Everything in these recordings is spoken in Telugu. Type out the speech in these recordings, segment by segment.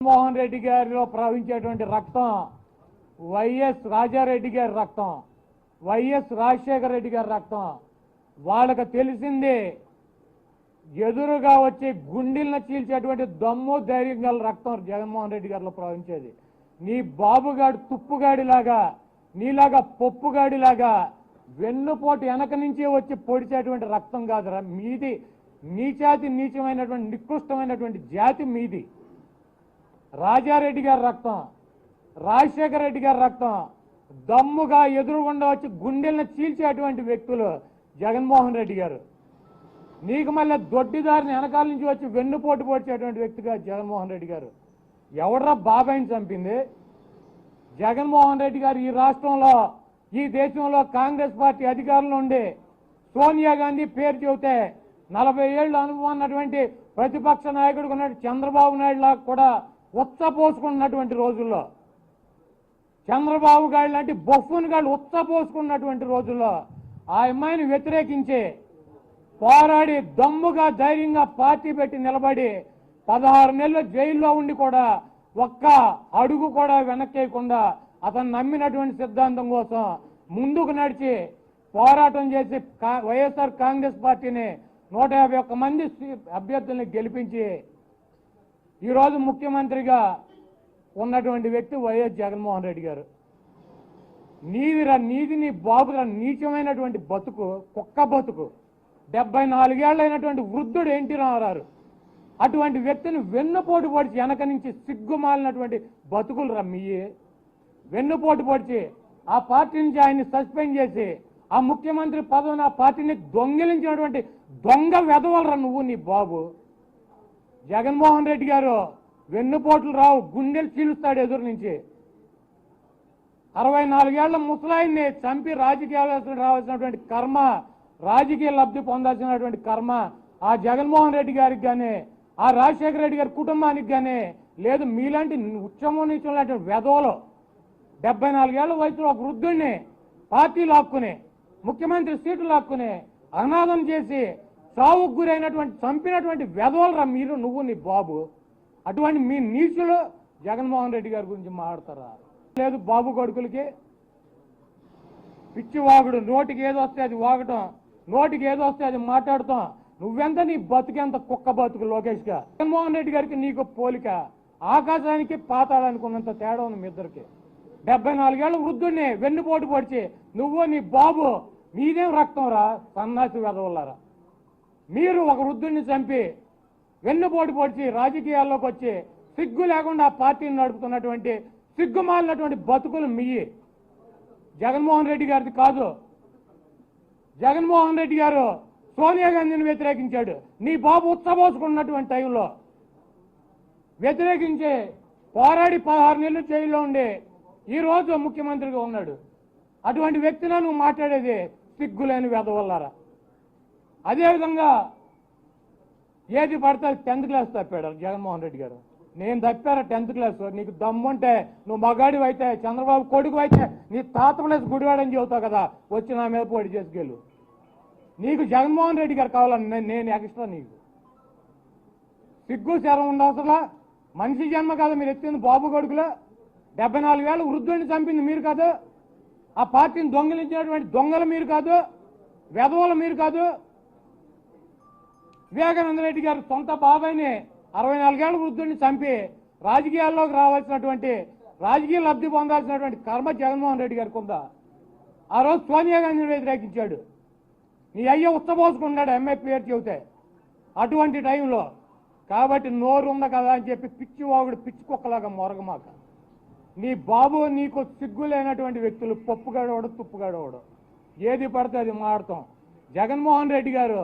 జగన్మోహన్ రెడ్డి గారిలో ప్రవహించేటువంటి రక్తం వైఎస్ రాజారెడ్డి గారి రక్తం, వైఎస్ రాజశేఖర రెడ్డి గారి రక్తం. వాళ్ళకి తెలిసింది ఎదురుగా వచ్చి గుండెలను చీల్చేటువంటి దమ్ము ధైర్యం గల రక్తం జగన్మోహన్ రెడ్డి గారిలో ప్రవహించేది. నీ బాబుగాడు తుప్పుగాడిలాగా, నీలాగా పప్పుగాడిలాగా వెన్నుపోటు వెనక నుంచే వచ్చి పొడిచేటువంటి రక్తం కాదురా మీది. నీచాతి నీచమైనటువంటి నికృష్టమైనటువంటి జాతి మీది. రాజారెడ్డి గారి రక్తం, రాజశేఖర రెడ్డి గారి రక్తం దమ్ముగా ఎదురుగుండా వచ్చి గుండెలను చీల్చేటువంటి వ్యక్తులు జగన్మోహన్ రెడ్డి గారు. నీకు మళ్ళీ దొడ్డిదారిని వెనకాల నుంచి వచ్చి వెన్నుపోటు పొడిచేటువంటి వ్యక్తిగా జగన్మోహన్ రెడ్డి గారు. ఎవడ్రా బాబాయిని చంపింది? జగన్మోహన్ రెడ్డి గారు ఈ రాష్ట్రంలో, ఈ దేశంలో కాంగ్రెస్ పార్టీ అధికారంలో ఉండి సోనియా గాంధీ పేరు చెబితే 40 ఏళ్ళు అనుభవం ఉన్నటువంటి ప్రతిపక్ష నాయకుడికి ఉన్నట్టు చంద్రబాబు నాయుడు లాగా కూడా ఉచ్చపోసుకున్నటువంటి రోజుల్లో, చంద్రబాబు గారు లాంటి బొఫ్ఫున్ గారు ఉచ్చపోసుకున్నటువంటి రోజుల్లో ఆ అమ్మాయిని వ్యతిరేకించి పోరాడి దమ్ముగా ధైర్యంగా పార్టీ పెట్టి నిలబడి 16 నెలలు జైల్లో ఉండి కూడా ఒక్క అడుగు కూడా వెనక్కేయకుండా అతను నమ్మినటువంటి సిద్ధాంతం కోసం ముందుకు నడిచి పోరాటం చేసి వైఎస్ఆర్ కాంగ్రెస్ పార్టీని 151 మంది అభ్యర్థుల్ని గెలిపించి ఈరోజు ముఖ్యమంత్రిగా ఉన్నటువంటి వ్యక్తి వైఎస్ జగన్మోహన్ రెడ్డి గారు. నీది నీ బాబురా నీచమైనటువంటి బతుకు, కుక్క బతుకు. 74 ఏళ్ళు అయినటువంటి వృద్ధుడు ఎన్టీ రామారావు అటువంటి వ్యక్తిని వెన్నుపోటు పొడిచి వెనక నుంచి సిగ్గుమాలినటువంటి బతుకులు రమ్మయ్యి. వెన్నుపోటు పొడిచి ఆ పార్టీ నుంచి ఆయన్ని సస్పెండ్ చేసి ఆ ముఖ్యమంత్రి పదవిని ఆ పార్టీని దొంగిలించినటువంటి దొంగ వెధవలరా నువ్వు నీ బాబు. జగన్మోహన్ రెడ్డి గారు వెన్నుపోట్లు రావు, గుండెలు చీలుస్తాడు ఎదురు నుంచి. 64 ఏళ్ల ముసలాయిని చంపి రాజకీయాలు రావాల్సినటువంటి కర్మ, రాజకీయ లబ్ధి పొందాల్సినటువంటి కర్మ ఆ జగన్మోహన్ రెడ్డి గారికి కానీ ఆ రాజశేఖర రెడ్డి గారి కుటుంబానికి కానీ లేదు. మీలాంటి ఉచ్చమో నీచం లాంటి వెధవలు 74 ఏళ్ల వయసులో ఒక వృద్ధుడిని పార్టీ లాక్కుని ముఖ్యమంత్రి సీటు లాక్కుని అనాథం చేసి చావుకు గురైనటువంటి చంపినటువంటి వెధవలరా మీరు, నువ్వు నీ బాబు. అటువంటి మీ నీచులు జగన్మోహన్ రెడ్డి గారి గురించి మాట్లాడతారా? లేదు బాబు కొడుకులకి పిచ్చి వాగుడు, నోటికి ఏదో వస్తే అది వాగటం, నోటికి ఏదో వస్తే అది మాట్లాడతాం. నువ్వెంత, నీ బతుకెంత కుక్క బతుకు లోకేష్ గా. జగన్మోహన్ రెడ్డి గారికి నీకు పోలిక ఆకాశానికి పాతాళానికి ఉన్నంత తేడా ఉంది మీ ఇద్దరికి. 74 ఏళ్ల వృద్ధుడిని వెన్నుపోటు పొడిచి నువ్వు నీ బాబు, మీదేం రక్తం రా సన్నాసి వెదవల్లారా. మీరు ఒక వృద్ధుడిని చంపి వెన్నుపోటు పొడిచి రాజకీయాల్లోకి వచ్చి సిగ్గు లేకుండా ఆ పార్టీని నడుపుతున్నటువంటి సిగ్గుమాలినటువంటి బతుకులు మీయి. జగన్మోహన్ రెడ్డి గారిది కాదు. జగన్మోహన్ రెడ్డి గారు సోనియా గాంధీని వ్యతిరేకించాడు. నీ బాబు ఉచ్చబోసుకున్నటువంటి టైంలో వ్యతిరేకించి పోరాడి 16 నెలలు జైల్లో ఉండి ఈరోజు ముఖ్యమంత్రిగా ఉన్నాడు. అటువంటి వ్యక్తిని నువ్వు మాట్లాడేది సిగ్గులేని వెధవల్లారా. అదేవిధంగా ఏది పడితే 10th క్లాస్ తప్పాడు జగన్మోహన్ రెడ్డి గారు. నేను తప్పారా 10th క్లాస్? నీకు దమ్ముంటే నువ్వు మగాడివి అయితే, చంద్రబాబు కొడుకు అయితే నీ తాత ప్లేస్ గుడివాడని చెబుతావు కదా, వచ్చి నా మీద పోటీ చేసుకెళ్ళు. నీకు జగన్మోహన్ రెడ్డి గారు కావాలని నేను ఎక్స్ట్రా. నీకు సిగ్గు శరం ఉండవసలా. మనిషి జన్మ కాదు మీరు ఎత్తింది బాబు కొడుకులో. 74 ఏళ్ళు వృద్ధుడిని చంపింది మీరు కాదు. ఆ పార్టీని దొంగిలించినటువంటి దొంగలు మీరు కాదు, వెధవలు మీరు కాదు. వివేకానంద రెడ్డి గారు సొంత బాబాయిని 64 ఏళ్ళ వృద్ధుడిని చంపి రాజకీయాల్లోకి రావాల్సినటువంటి, రాజకీయ లబ్ధి పొందాల్సినటువంటి కర్మ జగన్మోహన్ రెడ్డి గారికి ఉందా? ఆ రోజు సోనియా గాంధీని వ్యతిరేకించాడు. నీ అయ్య ఉచ్చబోసుకున్నాడు ఎంఐ పేరు చెబితే అటువంటి టైంలో. కాబట్టి నోరు ఉంది కదా అని చెప్పి పిచ్చి వాగుడు పిచ్చి కుక్కలాగా మొరగమాక. నీ బాబు నీకు సిగ్గు లేనటువంటి వ్యక్తులు పప్పుగాడవాడు, తుప్పుగాడవాడు, ఏది పడితే అది మాడతాం. జగన్మోహన్ రెడ్డి గారు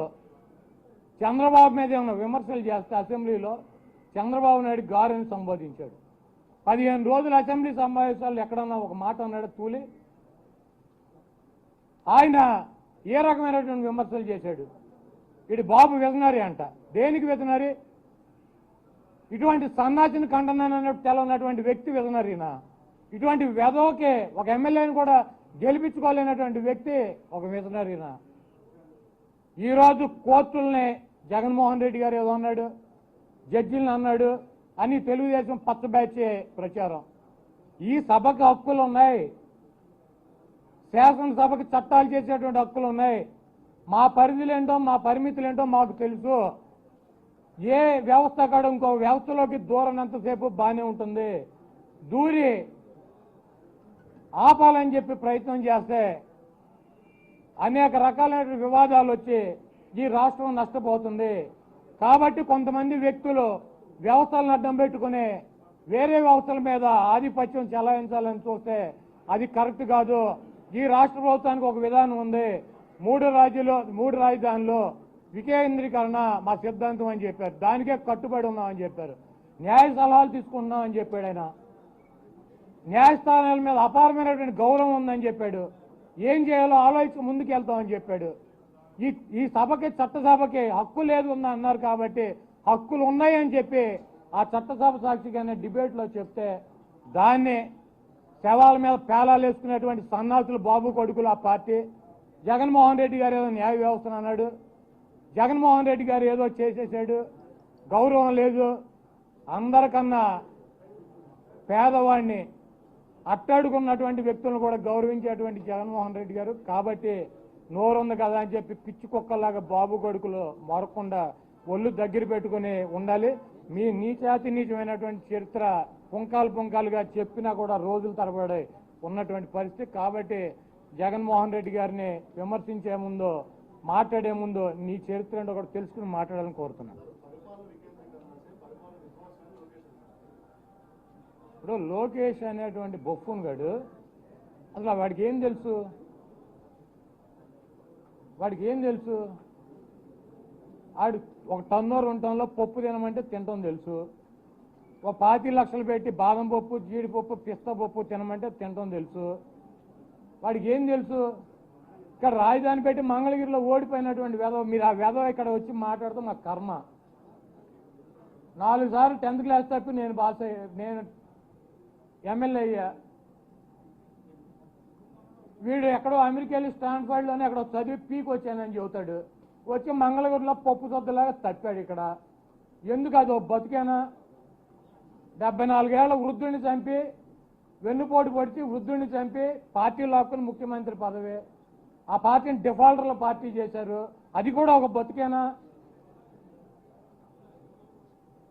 చంద్రబాబు మీద ఏమైనా విమర్శలు చేస్తే అసెంబ్లీలో చంద్రబాబు నాయుడు గారని సంబోధించాడు. 15 రోజులు అసెంబ్లీ సమావేశాలు ఎక్కడన్నా ఒక మాట అన్నాడు తూలి. ఆయన ఏ రకమైనటువంటి విమర్శలు చేశాడు? ఇది బాబు విజనరీ అంట. దేనికి విజనరీ? ఇటువంటి సన్నాసిని ఖండనన్నట్టు తెలవనటువంటి వ్యక్తి విజనరీనా? ఇటువంటి వెధవకే ఒక ఎమ్మెల్యేని కూడా గెలిపించుకోలేనటువంటి వ్యక్తి ఒక విజనరీనా? ఈరోజు కోర్టుల్ని జగన్మోహన్ రెడ్డి గారు ఏదో అన్నాడు, జడ్జిలను అన్నాడు, అని తెలుగుదేశం పచ్చ బ్యాచ్ ప్రచారం. ఈ సభకు హక్కులు ఉన్నాయి, శాసనసభకు చట్టాలు చేసేటువంటి హక్కులు ఉన్నాయి. మా పరిధులేంటో మా పరిమితులేంటో మాకు తెలుసు. ఏ వ్యవస్థ కాదు ఇంకో వ్యవస్థలోకి దూరనంతసేపు బాగానే ఉంటుంది. దూరి ఆపాలని చెప్పి ప్రయత్నం చేస్తే అనేక రకాలైన వివాదాలు వచ్చి ఈ రాష్ట్రం నష్టపోతుంది. కాబట్టి కొంతమంది వ్యక్తులు వ్యవస్థలను అడ్డం పెట్టుకుని వేరే వ్యవస్థల మీద ఆధిపత్యం చెలాయించాలని చూస్తే అది కరెక్ట్ కాదు. ఈ రాష్ట్ర ప్రభుత్వానికి ఒక విధానం ఉంది. మూడు రాజధానులు వికేంద్రీకరణ మా సిద్ధాంతం అని చెప్పారు. దానికే కట్టుబడి ఉన్నామని చెప్పారు. న్యాయ సలహాలు తీసుకుంటున్నామని చెప్పాడు ఆయన. న్యాయస్థానాల మీద అపారమైనటువంటి గౌరవం ఉందని చెప్పాడు. ఏం చేయాలో ఆలోచించి ముందుకు వెళ్తామని చెప్పాడు. ఈ సభకి చట్టసభకి హక్కు లేదు ఉందని అన్నారు. కాబట్టి హక్కులు ఉన్నాయని చెప్పి ఆ చట్టసభ సాక్షిగానే డిబేట్లో చెప్తే దాన్ని శవాల మీద పేలాలు వేసుకునేటువంటి సన్నాసులు బాబు కొడుకులు ఆ పార్టీ. జగన్మోహన్ రెడ్డి గారు ఏదో న్యాయ వ్యవస్థను అన్నాడు. జగన్మోహన్ రెడ్డి గారు ఏదో చేసేసాడు. గౌరవం లేదు. అందరికన్నా పేదవాడిని అట్టాడుకున్నటువంటి వ్యక్తులను కూడా గౌరవించేటువంటి జగన్మోహన్ రెడ్డి గారు. కాబట్టి నోరుంది కదా అని చెప్పి పిచ్చి కుక్కలాగా బాబు కొడుకులు మరకుండా ఒళ్ళు దగ్గర పెట్టుకుని ఉండాలి. మీ నీచాతి నీచమైనటువంటి చరిత్ర పుంకాలుగా చెప్పినా కూడా రోజుల తరబడి ఉన్నటువంటి పరిస్థితి. కాబట్టి జగన్మోహన్ రెడ్డి గారిని విమర్శించే ముందు మాట్లాడే ముందు నీ చరిత్ర ఏంటో కూడా తెలుసుకుని మాట్లాడాలని కోరుతున్నాను. ఇప్పుడు లోకేష్ అనేటువంటి బొఫ్ఫూన్ గాడు అసలు వాడికి ఏం తెలుసు? ఆడు ఒక టన్నో 2 టన్నులో పప్పు తినమంటే తినటం తెలుసు. ఒక 25 లక్షలు పెట్టి బాదం పప్పు, జీడిపప్పు, పిస్తా పప్పు తినమంటే తినటం తెలుసు. వాడికి ఏం తెలుసు? ఇక్కడ రాజధాని పెట్టి మంగళగిరిలో ఓడిపోయినటువంటి వెధవ మీరు ఆ వెధవ ఇక్కడ వచ్చి మాట్లాడుతూ మా కర్మ. 4 సార్లు 10th క్లాస్ తప్పి నేను ఎమ్మెల్యే అయ్యా. వీడు ఎక్కడో అమెరికా వెళ్ళి స్టాన్ఫర్డ్లోనే ఎక్కడో చదివి పీకి వచ్చానని చెబుతాడు. వచ్చి మంగళగిరిలో పప్పు సొద్దులాగా తప్పాడు ఇక్కడ. ఎందుకు అదో బతికేనా? 74 ఏళ్ల వృద్ధుడిని చంపి వెన్నుపోటు పొడిచి వృద్ధుడిని చంపి పార్టీ లాక్కుని ముఖ్యమంత్రి పదవి. ఆ పార్టీని డిఫాల్టర్ల పార్టీ చేశారు. అది కూడా ఒక బతికేనా?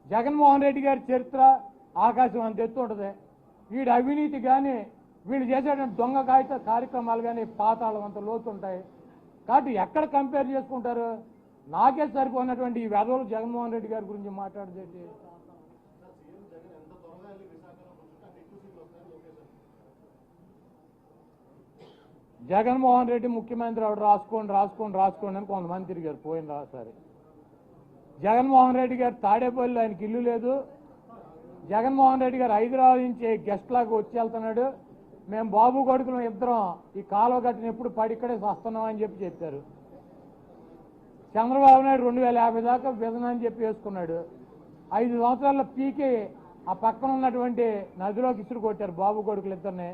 జగన్మోహన్ రెడ్డి గారి చరిత్ర ఆకాశం అంత ఎత్తు ఉంటుంది. వీడి అవినీతి కానీ వీళ్ళు చేసేటువంటి దొంగ కాగిత కార్యక్రమాలు కానీ పాతాళం అంత లోతుంటాయి. కాబట్టి ఎక్కడ కంపేర్ చేసుకుంటారు? నాకే సరిపోయినటువంటి ఈ వెధవలు జగన్మోహన్ రెడ్డి గారి గురించి మాట్లాడేది. జగన్మోహన్ రెడ్డి ముఖ్యమంత్రి ఆవిడ రాసుకోండి అని కొంతమంది తిరిగారు పోయిన సరే. జగన్మోహన్ రెడ్డి గారు తాడేపల్లి ఆయనకి ఇల్లు లేదు. జగన్మోహన్ రెడ్డి గారు హైదరాబాద్ నుంచి గెస్ట్ లాగా వచ్చి వెళ్తున్నాడు. మేము బాబు కొడుకులు ఇద్దరం ఈ కాలువ గట్టిన ఎప్పుడు పడి ఇక్కడే వస్తున్నాం అని చెప్పారు. చంద్రబాబు నాయుడు 2050 దాకా విజన్ అని చెప్పి వేసుకున్నాడు. 5 సంవత్సరాల్లో పీకి ఆ పక్కన ఉన్నటువంటి నదిలోకి ఇసురు కొట్టారు బాబు కొడుకులు ఇద్దరిని.